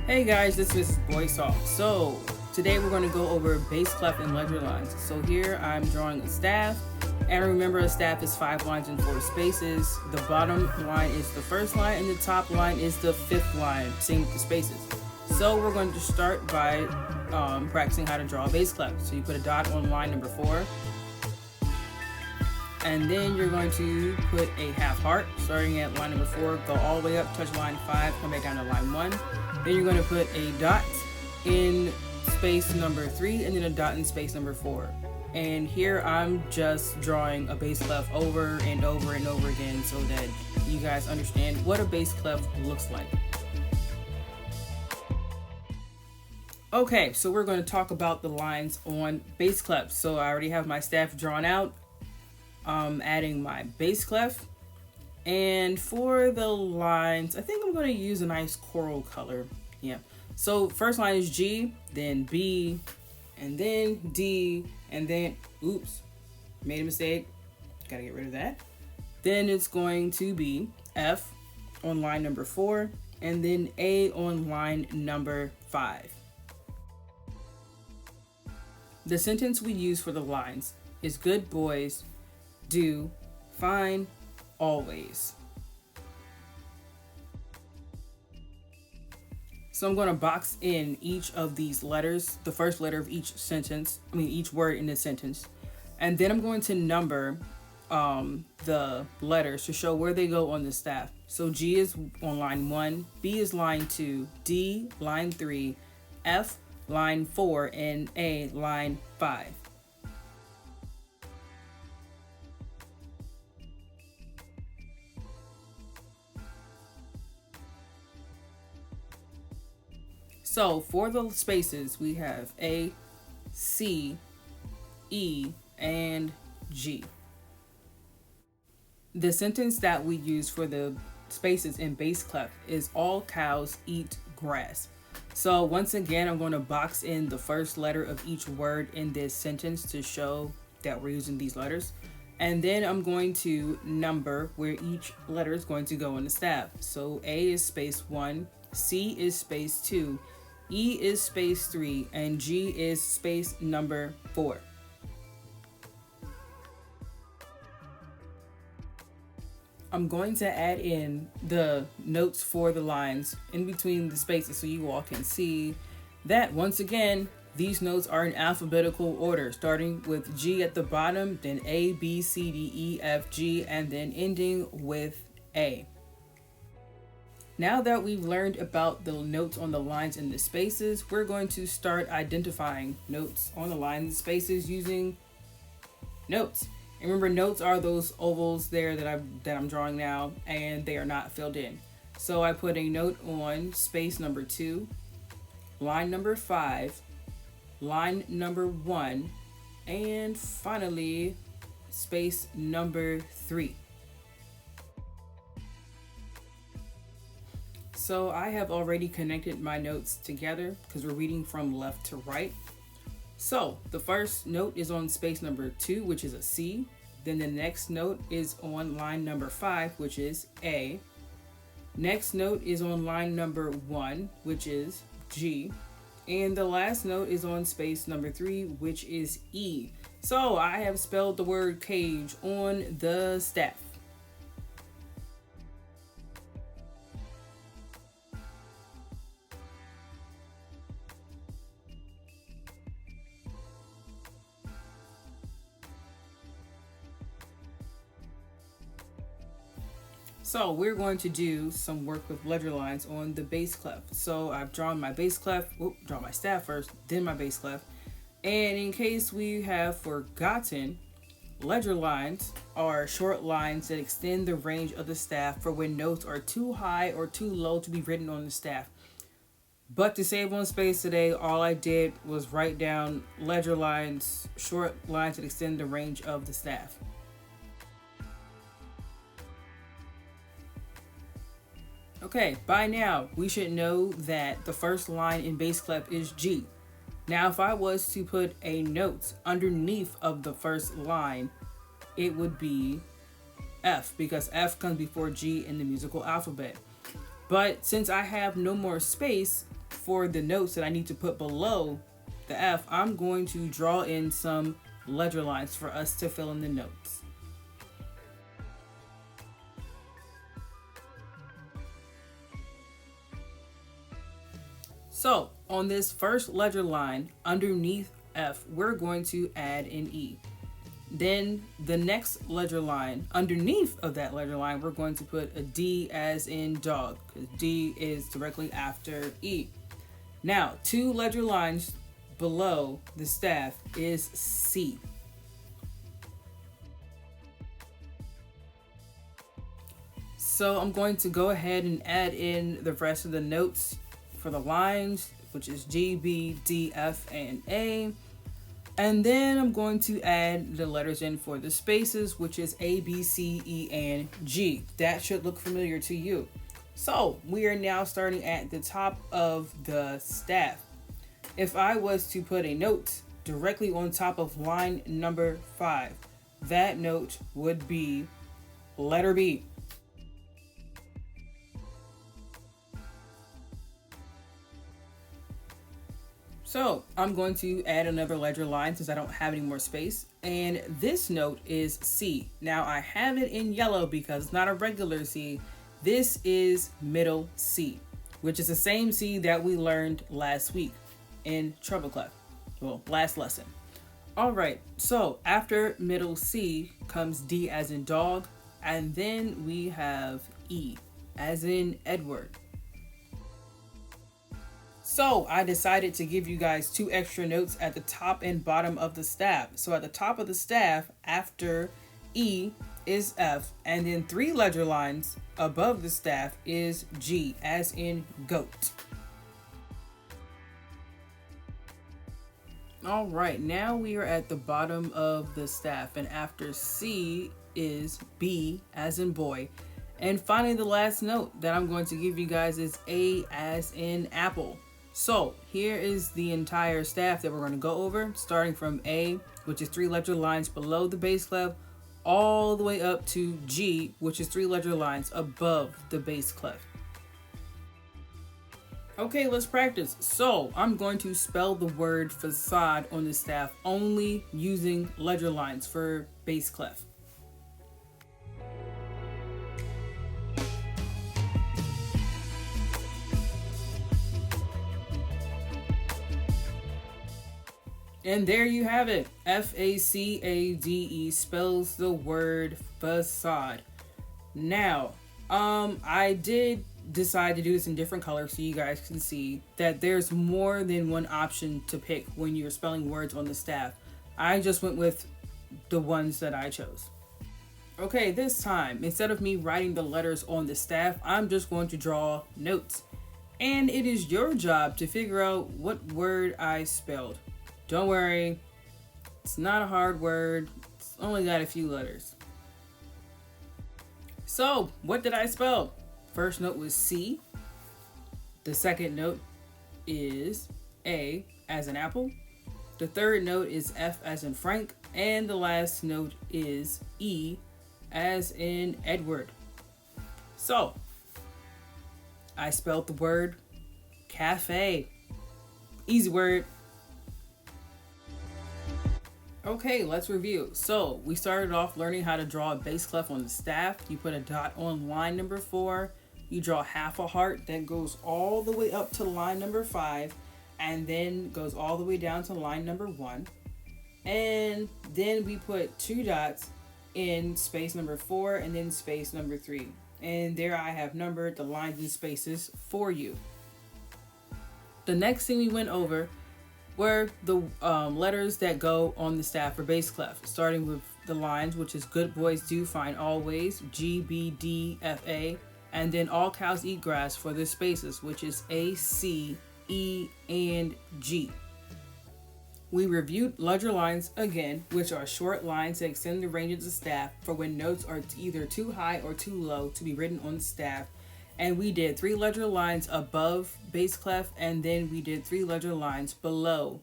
Hey guys, this is Boy Salt. So today we're going to go over bass clef and ledger lines. So here I'm drawing a staff, and remember a staff is 5 lines and 4 spaces. The bottom line is the first line and the top line is the 5th line, same with the spaces. So we're going to start by practicing how to draw a bass clef. So you put a dot on line number 4, and then you're going to put a half heart starting at line number 4, go all the way up, touch line 5, come back down to line 1. Then you're going to put a dot in space number 3 and then a dot in space number 4. And here I'm just drawing a bass clef over and over and over again so that you guys understand what a bass clef looks like. Okay, so we're going to talk about the lines on bass clef. So I already have my staff drawn out. Adding my bass clef. And for the lines, I think I'm going to use a nice coral color. Yeah. So first line is G, then B, and then D, and then, oops, made a mistake. Got to get rid of that. Then it's going to be F on line number 4, and then A on line number 5. The sentence we use for the lines is good boys do fine always. So I'm going to box in each of these letters, the first letter of each each word in the sentence. And then I'm going to number the letters to show where they go on the staff. So G is on line 1, B is line 2, D line 3, F line 4, and A line 5. So for the spaces, we have A, C, E, and G. The sentence that we use for the spaces in bass clef is all cows eat grass. So once again, I'm going to box in the first letter of each word in this sentence to show that we're using these letters. And then I'm going to number where each letter is going to go in the staff. So A is space 1, C is space 2, E is space 3, and G is space number 4. I'm going to add in the notes for the lines in between the spaces so you all can see that once again, these notes are in alphabetical order, starting with G at the bottom, then A, B, C, D, E, F, G, and then ending with A. Now that we've learned about the notes on the lines and the spaces, we're going to start identifying notes on the lines and spaces using notes. And remember, notes are those ovals there that I'm drawing now, and they are not filled in. So I put a note on space number 2, line number 5, line number 1, and finally space number 3. So I have already connected my notes together because we're reading from left to right. So the first note is on space number 2, which is a C. Then the next note is on line number 5, which is A. Next note is on line number 1, which is G. And the last note is on space number 3, which is E. So I have spelled the word cage on the staff. So we're going to do some work with ledger lines on the bass clef. So I've drawn my bass clef, draw my staff first, then my bass clef. And in case we have forgotten, ledger lines are short lines that extend the range of the staff for when notes are too high or too low to be written on the staff. But to save on space today, all I did was write down ledger lines, short lines that extend the range of the staff. Okay, by now we should know that the first line in bass clef is G. Now if I was to put a note underneath of the first line, it would be F, because F comes before G in the musical alphabet. But since I have no more space, for the notes that I need to put below the F, I'm going to draw in some ledger lines for us to fill in the notes. So on this first ledger line underneath F, we're going to add an E. Then the next ledger line underneath of that ledger line, we're going to put a D as in dog, because D is directly after E. Now, 2 ledger lines below the staff is C. So I'm going to go ahead and add in the rest of the notes for the lines, which is G, B, D, F, and A. And then I'm going to add the letters in for the spaces, which is A, B, C, E, and G. That should look familiar to you. So we are now starting at the top of the staff. If I was to put a note directly on top of line number 5, that note would be letter B. So I'm going to add another ledger line since I don't have any more space. And this note is C. Now I have it in yellow because it's not a regular C. This is middle C, which is the same C that we learned last week in treble clef. Well, last lesson. All right, so after middle C comes D as in dog, and then we have E as in Edward. So I decided to give you guys 2 extra notes at the top and bottom of the staff. So at the top of the staff, after E is F, and then 3 ledger lines above the staff is G, as in goat. All right, now we are at the bottom of the staff, and after C is B, as in boy. And finally, the last note that I'm going to give you guys is A, as in apple. So here is the entire staff that we're going to go over, starting from A, which is 3 ledger lines below the bass clef, all the way up to G, which is 3 ledger lines above the bass clef. Okay, let's practice. So I'm going to spell the word facade on the staff only using ledger lines for bass clef. And there you have it. F-A-C-A-D-E spells the word facade. Now, I did decide to do this in different colors so you guys can see that there's more than one option to pick when you're spelling words on the staff. I just went with the ones that I chose. Okay, this time, instead of me writing the letters on the staff, I'm just going to draw notes. And it is your job to figure out what word I spelled. Don't worry, it's not a hard word. It's only got a few letters. So, what did I spell? First note was C. The second note is A as in apple. The third note is F as in Frank. And the last note is E as in Edward. So, I spelled the word cafe. Easy word. Okay, let's review. So we started off learning how to draw a bass clef on the staff. You put a dot on line number 4. You draw half a heart that goes all the way up to line number 5 and then goes all the way down to line number 1. And then we put 2 dots in space number 4 and then space number 3. And there I have numbered the lines and spaces for you. The next thing we went over were the letters that go on the staff for bass clef, starting with the lines, which is good boys do fine always, G, B, D, F, A, and then all cows eat grass for the spaces, which is A, C, E, and G. We reviewed ledger lines again, which are short lines that extend the range of the staff for when notes are either too high or too low to be written on the staff. And we did 3 ledger lines above bass clef, and then we did 3 ledger lines below